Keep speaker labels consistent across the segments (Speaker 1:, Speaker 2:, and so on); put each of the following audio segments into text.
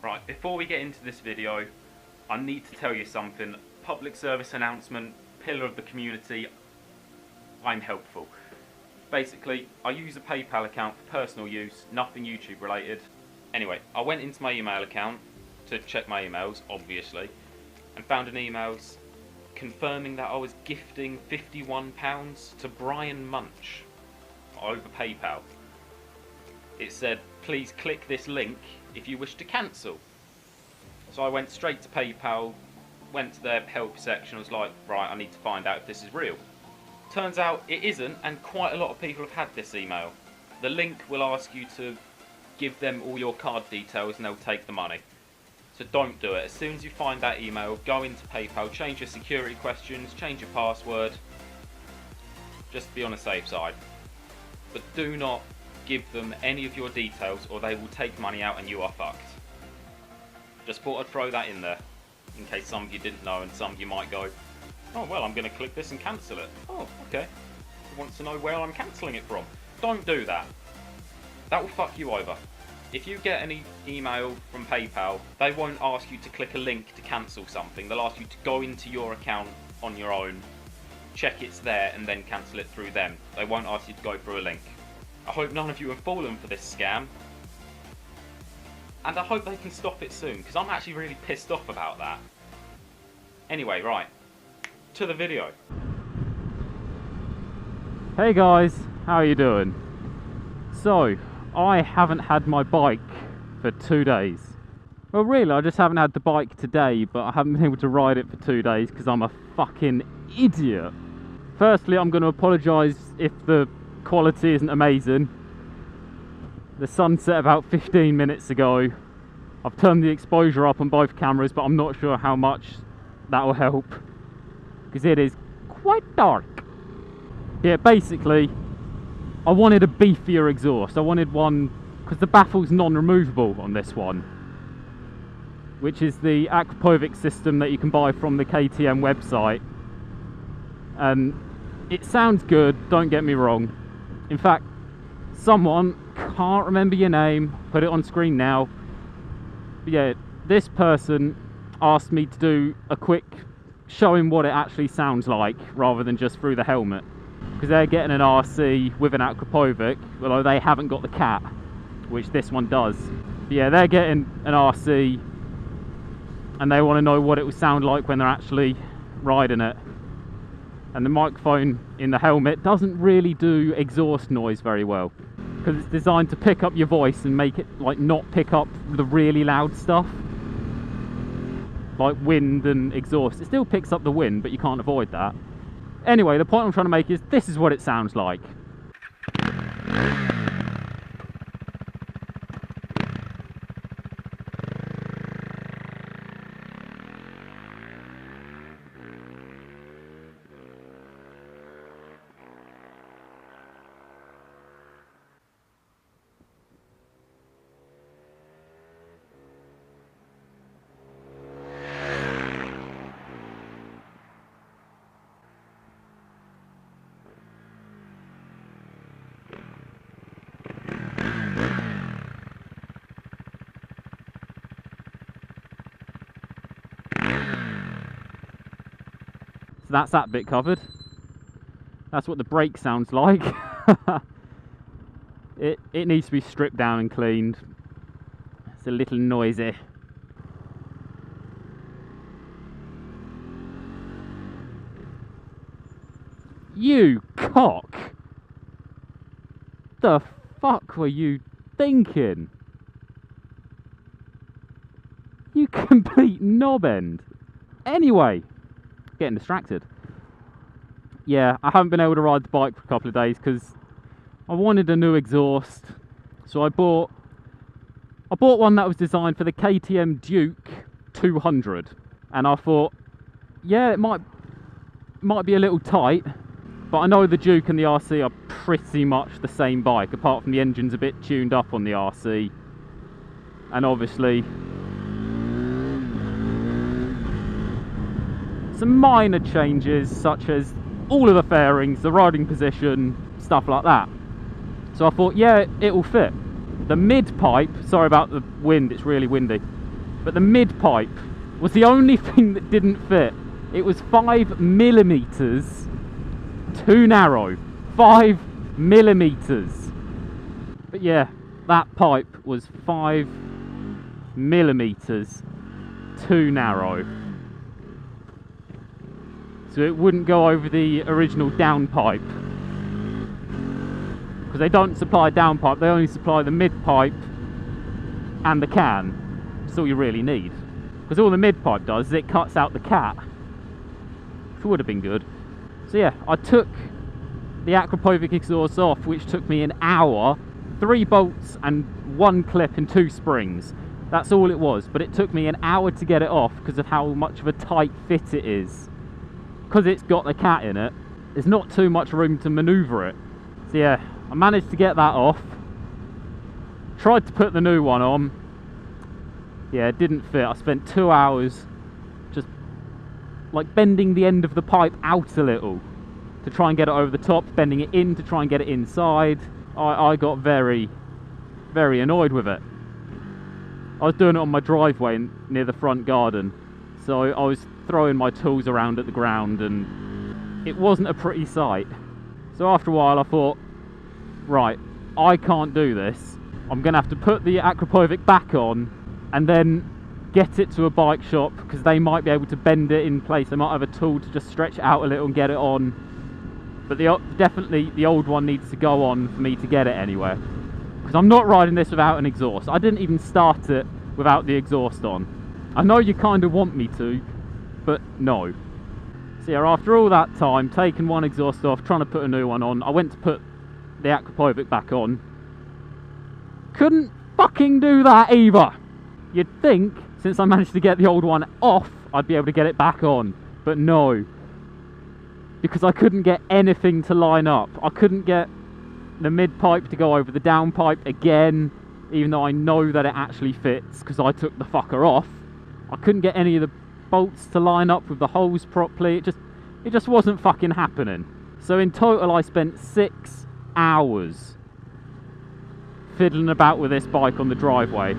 Speaker 1: Right, before we get into this video, I need to tell you something. Public service announcement, pillar of the community, I'm helpful. Basically, I use a PayPal account for personal use, nothing YouTube related. Anyway, I went into my email account to check my emails, obviously, and found an email confirming that I was gifting £51 to Brian Munch over PayPal. It said, please click this link if you wish to cancel. So I went straight to PayPal, went to their help section, was like, right, I need to find out if this is real. Turns out it isn't, and quite a lot of people have had this email. The link will ask you to give them all your card details and they'll take the money. So don't do it. As soon as you find that email, go into PayPal, change your security questions, change your password. Just be on the safe side. But do not give them any of your details or they will take money out and you are fucked. Just thought I'd throw that in there, in case some of you didn't know and some of you might go, oh well, I'm going to click this and cancel it. Oh, okay. He wants to know where I'm cancelling it from. Don't do that. That will fuck you over. If you get any email from PayPal, they won't ask you to click a link to cancel something. They'll ask you to go into your account on your own, check it's there, and then cancel it through them. They won't ask you to go through a link. I hope none of you have fallen for this scam. And I hope they can stop it soon, because I'm actually really pissed off about that. Anyway, right. To the video.
Speaker 2: Hey guys, how are you doing? So, I haven't had my bike for 2 days. Well really, I just haven't had the bike today, but I haven't been able to ride it for 2 days because I'm a fucking idiot. Firstly, I'm going to apologise if the quality isn't amazing. The sun set about 15 minutes ago. I've turned the exposure up on both cameras, but I'm not sure how much that will help, because it is quite dark. Yeah, basically, I wanted a beefier exhaust. I wanted one, because the baffle's non-removable on this one, which is the Akrapovic system that you can buy from the KTM website. And it sounds good, don't get me wrong. In fact, someone, can't remember your name, put it on screen now. But yeah, this person asked me to do a quick showing what it actually sounds like rather than just through the helmet, because they're getting an RC with an Akrapovic, although they haven't got the cat, which this one does. But yeah, they're getting an RC and they want to know what it will sound like when they're actually riding it. And the microphone in the helmet doesn't really do exhaust noise very well, because it's designed to pick up your voice and make it like not pick up the really loud stuff like wind and exhaust. It still picks up the wind, but you can't avoid that. Anyway, the point I'm trying to make is this is what it sounds like. So that's that bit covered. That's what the brake sounds like. It needs to be stripped down and cleaned. It's a little noisy. You cock! The fuck were you thinking? You complete knobend. Anyway, getting distracted. Yeah, I haven't been able to ride the bike for a couple of days because I wanted a new exhaust. So I bought one that was designed for the KTM Duke 200, and I thought, yeah, it might be a little tight, but I know the Duke and the RC are pretty much the same bike, apart from the engine's a bit tuned up on the RC, and obviously some minor changes such as all of the fairings, the riding position, stuff like that. So I thought, yeah, it will fit. The mid pipe, sorry about the wind, it's really windy, but the mid pipe was the only thing that didn't fit. It was 5mm too narrow. 5mm. But yeah, that pipe was 5mm too narrow. So it wouldn't go over the original down pipe. Because they don't supply down pipe, they only supply the mid pipe and the can. That's all you really need. Because all the mid pipe does is it cuts out the cat. Which would have been good. So yeah, I took the Akrapovic exhaust off, which took me an hour, 3 bolts and 1 clip and 2 springs. That's all it was, but it took me an hour to get it off because of how much of a tight fit it is. Because it's got the cat in it, there's not too much room to manoeuvre it. So yeah, I managed to get that off. Tried to put the new one on. Yeah, it didn't fit. I spent 2 hours just like bending the end of the pipe out a little to try and get it over the top, bending it in to try and get it inside. I got very, very annoyed with it. I was doing it on my driveway near the front garden, so I was throwing my tools around at the ground and it wasn't a pretty sight. So after a while I thought, right, I can't do this. I'm going to have to put the Akrapovic back on and then get it to a bike shop because they might be able to bend it in place. They might have a tool to just stretch it out a little and get it on. But definitely the old one needs to go on for me to get it anywhere. Because I'm not riding this without an exhaust. I didn't even start it without the exhaust on. I know you kind of want me to, but no. So yeah, after all that time, taking one exhaust off, trying to put a new one on, I went to put the Akrapovic back on. Couldn't fucking do that either. You'd think, since I managed to get the old one off, I'd be able to get it back on. But no. Because I couldn't get anything to line up. I couldn't get the mid pipe to go over the down pipe again, even though I know that it actually fits because I took the fucker off. I couldn't get any of the bolts to line up with the holes properly. It just wasn't fucking happening. So in total I spent 6 hours fiddling about with this bike on the driveway.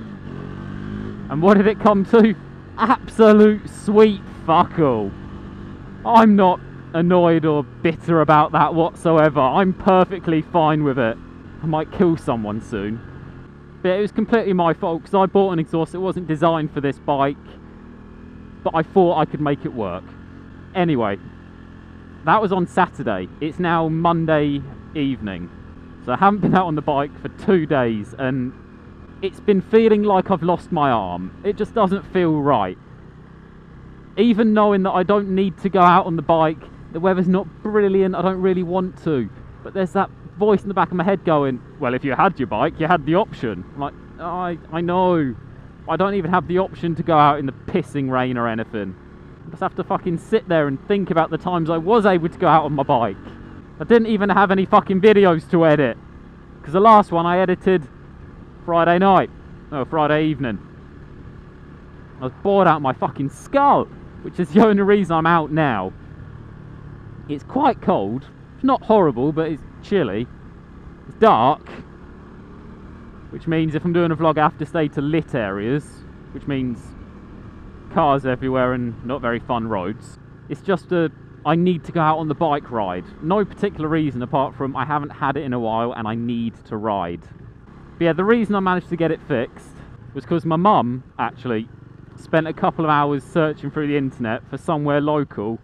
Speaker 2: And what did it come to? Absolute sweet fuck all. I'm not annoyed or bitter about that whatsoever. I'm perfectly fine with it. I might kill someone soon. But it was completely my fault because I bought an exhaust that wasn't designed for this bike, but I thought I could make it work. Anyway, that was on Saturday. It's now Monday evening. So I haven't been out on the bike for 2 days and it's been feeling like I've lost my arm. It just doesn't feel right. Even knowing that I don't need to go out on the bike, the weather's not brilliant, I don't really want to. But there's that voice in the back of my head going, well, if you had your bike, you had the option. I'm like, oh, I know. I don't even have the option to go out in the pissing rain or anything. I just have to fucking sit there and think about the times I was able to go out on my bike. I didn't even have any fucking videos to edit. Because the last one I edited Friday night. No, Friday evening. I was bored out of my fucking skull. Which is the only reason I'm out now. It's quite cold. It's not horrible, but it's chilly. It's dark. Which means if I'm doing a vlog I have to stay to lit areas. Which means cars everywhere and not very fun roads. It's just I need to go out on the bike ride. No particular reason apart from I haven't had it in a while and I need to ride. But yeah, the reason I managed to get it fixed was because my mum actually spent a couple of hours searching through the internet for somewhere local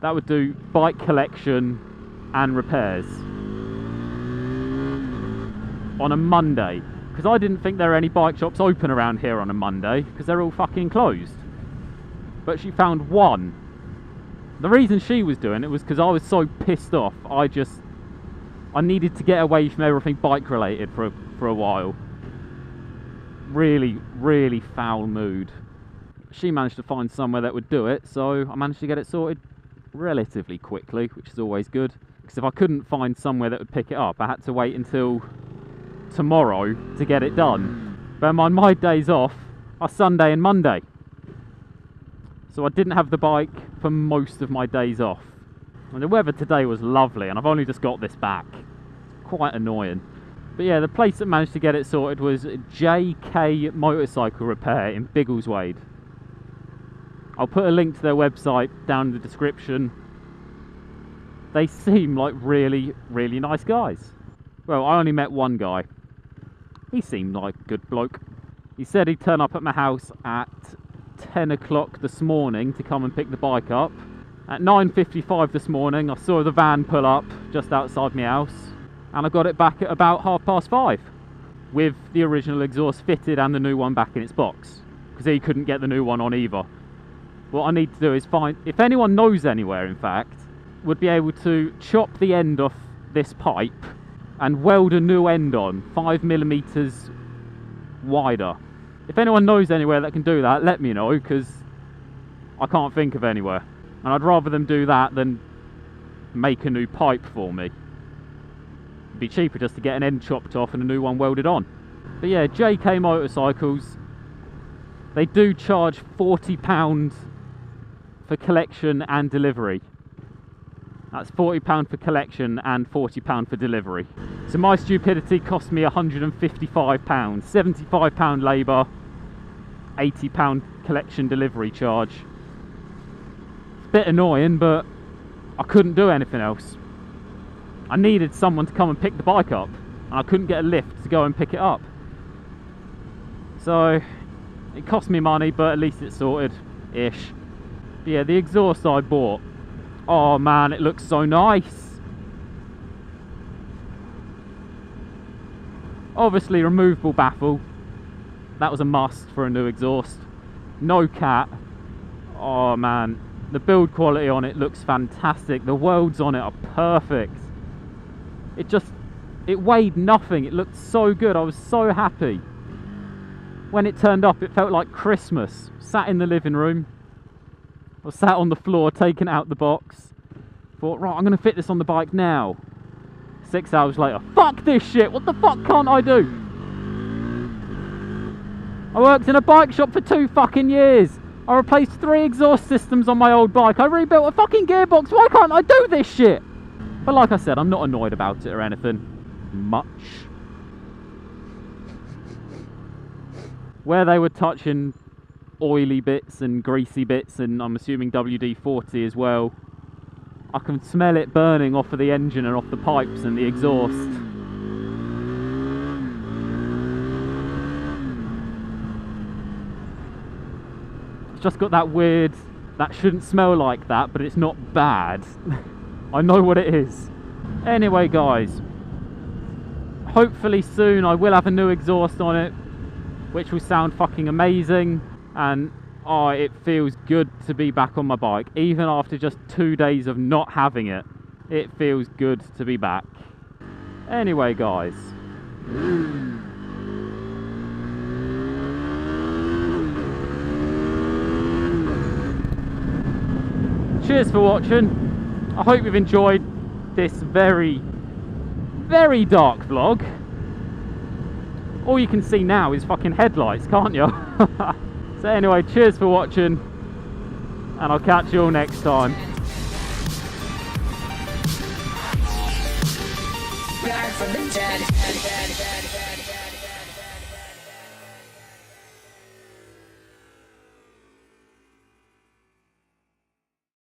Speaker 2: that would do bike collection and repairs on a Monday, because I didn't think there were any bike shops open around here on a Monday because they're all fucking closed. But she found one. The reason she was doing it was because I was so pissed off. I needed to get away from everything bike related for a while. Really, really foul mood. She managed to find somewhere that would do it, so I managed to get it sorted relatively quickly, which is always good. Because if I couldn't find somewhere that would pick it up, I had to wait until tomorrow to get it done. Bear in mind, my days off are Sunday and Monday. So I didn't have the bike for most of my days off. And the weather today was lovely, and I've only just got this back. Quite annoying. But yeah, the place that managed to get it sorted was JK Motorcycle Repair in Biggleswade. I'll put a link to their website down in the description. They seem like really, really nice guys. Well, I only met one guy. He seemed like a good bloke. He said he'd turn up at my house at 10 o'clock this morning to come and pick the bike up. At 9:55 this morning, I saw the van pull up just outside my house, and I got it back at about 5:30 with the original exhaust fitted and the new one back in its box, because he couldn't get the new one on either. What I need to do is find, if anyone knows anywhere in fact, would be able to chop the end off this pipe and weld a new end on 5mm wider. If anyone knows anywhere that can do that, let me know, because I can't think of anywhere. And I'd rather them do that than make a new pipe for me. It'd be cheaper just to get an end chopped off and a new one welded on. But yeah, JK Motorcycles, they do charge £40 for collection and delivery. That's £40 for collection and £40 for delivery. So my stupidity cost me £155, £75 labour, £80 collection delivery charge. It's a bit annoying, but I couldn't do anything else. I needed someone to come and pick the bike up, and I couldn't get a lift to go and pick it up. So it cost me money, but at least it's sorted-ish. But yeah, the exhaust I bought, oh man, it looks so nice. Obviously removable baffle, that was a must for a new exhaust. No cat. Oh man, the build quality on it looks fantastic. The welds on it are perfect. It weighed nothing. It looked so good. I was so happy. When it turned up, it felt like Christmas. Sat in the living room. I was sat on the floor, taking it out the box. Thought, right, I'm going to fit this on the bike now. 6 hours later, fuck this shit. What the fuck can't I do? I worked in a bike shop for 2 fucking years. I replaced 3 exhaust systems on my old bike. I rebuilt a fucking gearbox. Why can't I do this shit? But like I said, I'm not annoyed about it or anything. Much. Where they were touching oily bits and greasy bits, and I'm assuming WD-40 as well, I can smell it burning off of the engine and off the pipes and the exhaust. It's just got that weird, that shouldn't smell like that, but it's not bad. I know what it is. Anyway guys, hopefully soon I will have a new exhaust on it, which will sound fucking amazing, and oh, it feels good to be back on my bike. Even after just 2 days of not having it, it feels good to be back. Anyway guys, cheers for watching. I hope you've enjoyed this very, very dark vlog. All you can see now is fucking headlights, can't you? So anyway, cheers for watching, and I'll catch you all next time.
Speaker 3: Back from the dead.